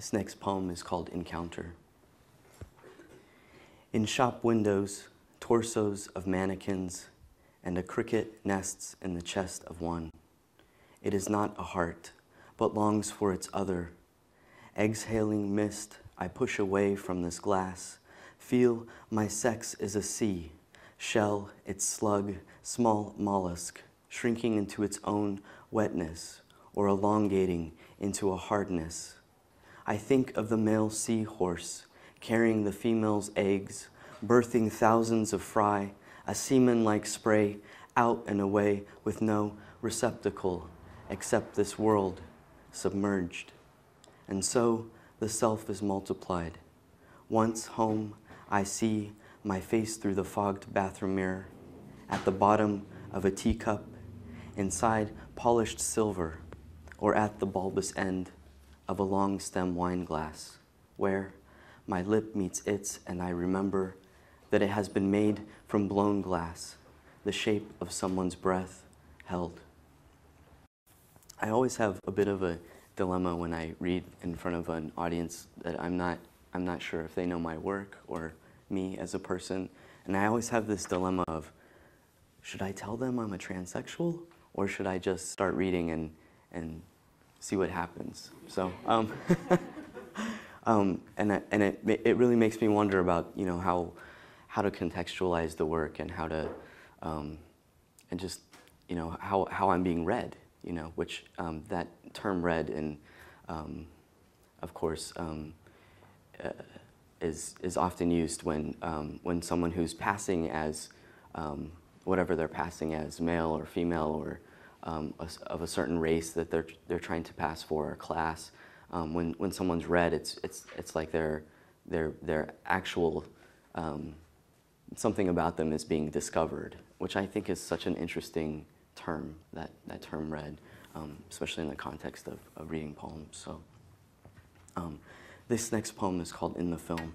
This next poem is called Encounter. In shop windows, torsos of mannequins, and a cricket nests in the chest of one. It is not a heart, but longs for its other. Exhaling mist, I push away from this glass, feel my sex is a sea, shell, its slug, small mollusk, shrinking into its own wetness, or elongating into a hardness. I think of the male seahorse, carrying the female's eggs, birthing thousands of fry, a semen-like spray, out and away with no receptacle except this world, submerged. And so the self is multiplied. Once home, I see my face through the fogged bathroom mirror, at the bottom of a teacup, inside polished silver, or at the bulbous end of a long stem wine glass, where my lip meets its and I remember that it has been made from blown glass, the shape of someone's breath held. I always have a bit of a dilemma when I read in front of an audience that I'm not sure if they know my work or me as a person, and I always have this dilemma of, should I tell them I'm a transsexual, or should I just start reading and see what happens? So, it really makes me wonder about, you know, how to contextualize the work and how to, and just, you know, how I'm being read, you know, which that term read in, of course, is often used when someone who's passing as whatever they're passing as, male or female, or of a certain race that they're trying to pass for, or class. When someone's read, it's like their actual something about them is being discovered, which I think is such an interesting term, that term read, especially in the context of reading poems. So this next poem is called In the Film.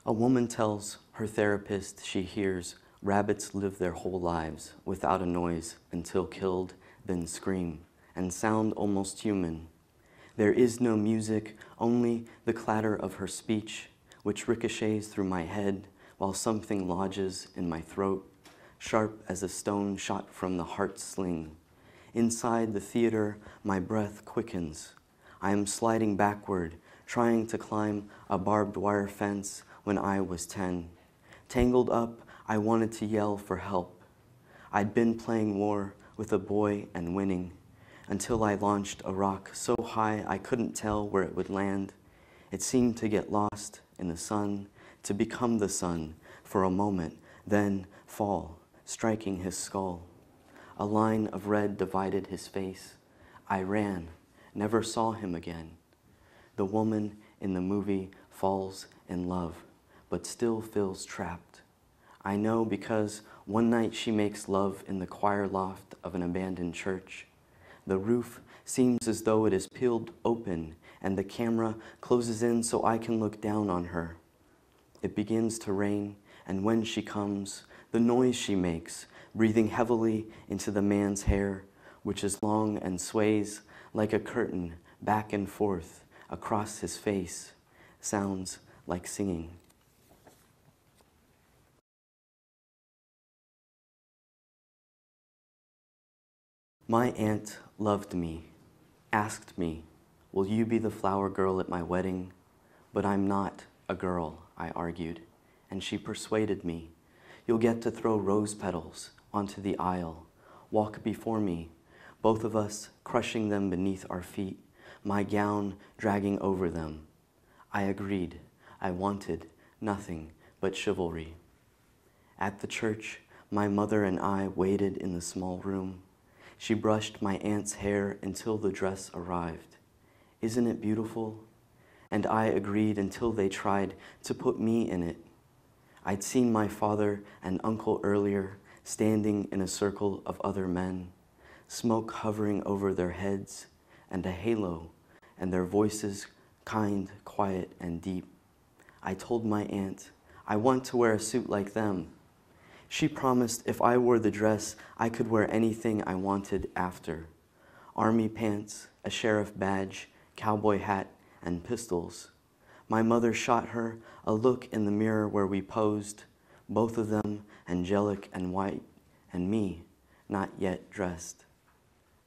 A woman tells her therapist she hears rabbits live their whole lives without a noise until killed, then scream, and sound almost human. There is no music, only the clatter of her speech, which ricochets through my head while something lodges in my throat, sharp as a stone shot from the heart sling. Inside the theater, my breath quickens. I am sliding backward, trying to climb a barbed wire fence when I was 10. Tangled up, I wanted to yell for help. I'd been playing war with a boy and winning, until I launched a rock so high I couldn't tell where it would land. It seemed to get lost in the sun, to become the sun for a moment, then fall, striking his skull. A line of red divided his face. I ran, never saw him again. The woman in the movie falls in love, but still feels trapped. I know because one night she makes love in the choir loft of an abandoned church. The roof seems as though it is peeled open, and the camera closes in so I can look down on her. It begins to rain, and when she comes, the noise she makes, breathing heavily into the man's hair, which is long and sways like a curtain back and forth across his face, sounds like singing. My aunt loved me, asked me, will you be the flower girl at my wedding? But I'm not a girl, I argued, and she persuaded me. You'll get to throw rose petals onto the aisle, walk before me, both of us crushing them beneath our feet, my gown dragging over them. I agreed. I wanted nothing but chivalry. At the church, my mother and I waited in the small room. She brushed my aunt's hair until the dress arrived. Isn't it beautiful? And I agreed until they tried to put me in it. I'd seen my father and uncle earlier, standing in a circle of other men, smoke hovering over their heads, and a halo, and their voices kind, quiet, and deep. I told my aunt, I want to wear a suit like them. She promised if I wore the dress, I could wear anything I wanted after. Army pants, a sheriff badge, cowboy hat, and pistols. My mother shot her a look in the mirror where we posed, both of them angelic and white, and me, not yet dressed.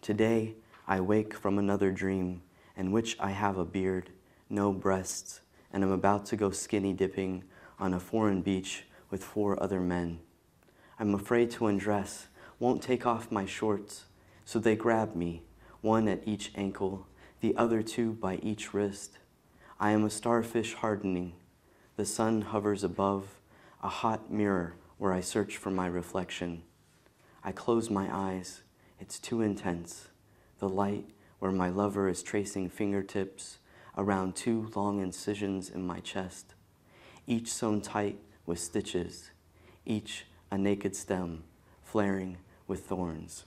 Today, I wake from another dream in which I have a beard, no breasts, and am about to go skinny dipping on a foreign beach with 4 other men. I'm afraid to undress, won't take off my shorts, so they grab me, one at each ankle, the other 2 by each wrist. I am a starfish hardening. The sun hovers above, a hot mirror where I search for my reflection. I close my eyes. It's too intense. The light where my lover is tracing fingertips around 2 long incisions in my chest, each sewn tight with stitches, each a naked stem flaring with thorns.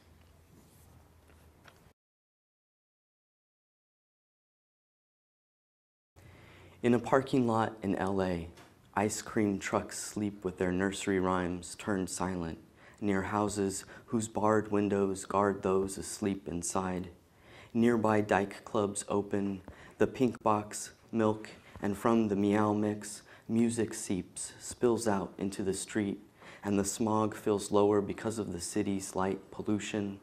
In a parking lot in LA, ice cream trucks sleep with their nursery rhymes turned silent near houses whose barred windows guard those asleep inside. Nearby dyke clubs open, the pink box, milk, and from the meow mix, music seeps, spills out into the street, and the smog feels lower because of the city's light pollution.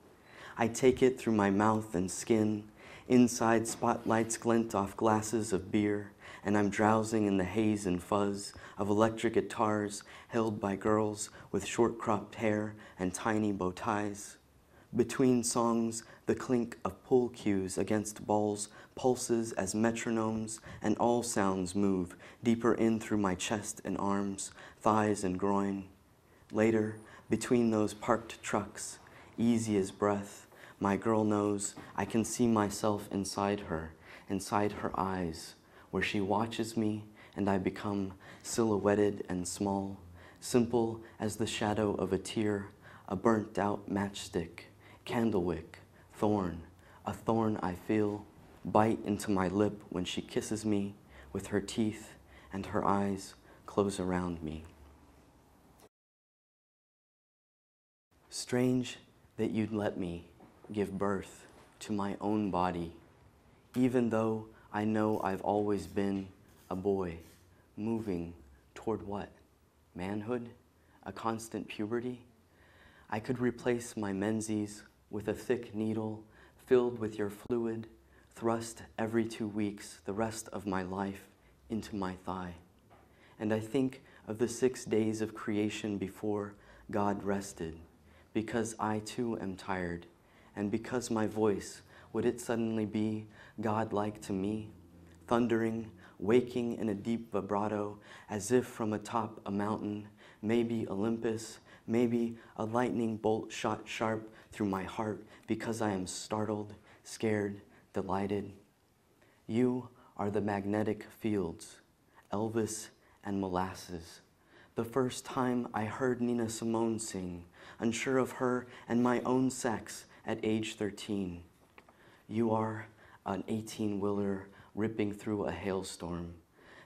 I take it through my mouth and skin. Inside, spotlights glint off glasses of beer, and I'm drowsing in the haze and fuzz of electric guitars held by girls with short-cropped hair and tiny bow ties. Between songs, the clink of pool cues against balls pulses as metronomes, and all sounds move deeper in through my chest and arms, thighs and groin. Later, between those parked trucks, easy as breath, my girl knows I can see myself inside her eyes, where she watches me and I become silhouetted and small, simple as the shadow of a tear, a burnt-out matchstick, candlewick, thorn, a thorn I feel bite into my lip when she kisses me with her teeth and her eyes close around me. Strange that you'd let me give birth to my own body, even though I know I've always been a boy, moving toward what? Manhood? A constant puberty? I could replace my menses with a thick needle filled with your fluid, thrust every 2 weeks the rest of my life into my thigh. And I think of the 6 days of creation before God rested, because I too am tired, and because my voice, would it suddenly be God-like to me, thundering, waking in a deep vibrato, as if from atop a mountain, maybe Olympus, maybe a lightning bolt shot sharp through my heart because I am startled, scared, delighted. You are the magnetic fields, Elvis and molasses. The first time I heard Nina Simone sing, unsure of her and my own sex at age 13. You are an 18-wheeler ripping through a hailstorm,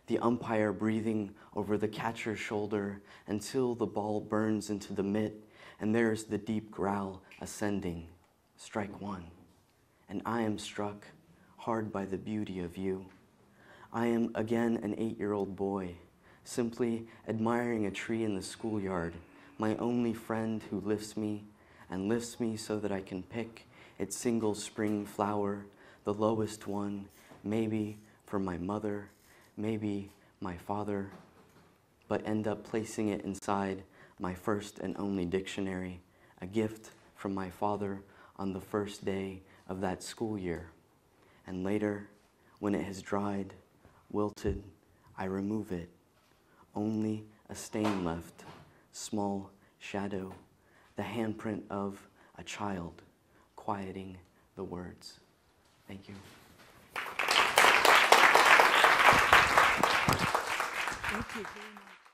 the umpire breathing over the catcher's shoulder until the ball burns into the mitt, and there's the deep growl ascending. Strike 1. And I am struck hard by the beauty of you. I am again an 8-year-old boy, simply admiring a tree in the schoolyard, my only friend who lifts me so that I can pick its single spring flower, the lowest one, maybe for my mother, maybe my father, but end up placing it inside my first and only dictionary, a gift from my father on the first day of that school year. And later, when it has dried, wilted, I remove it. Only a stain left, small shadow, the handprint of a child, quieting the words. Thank you. Thank you very much.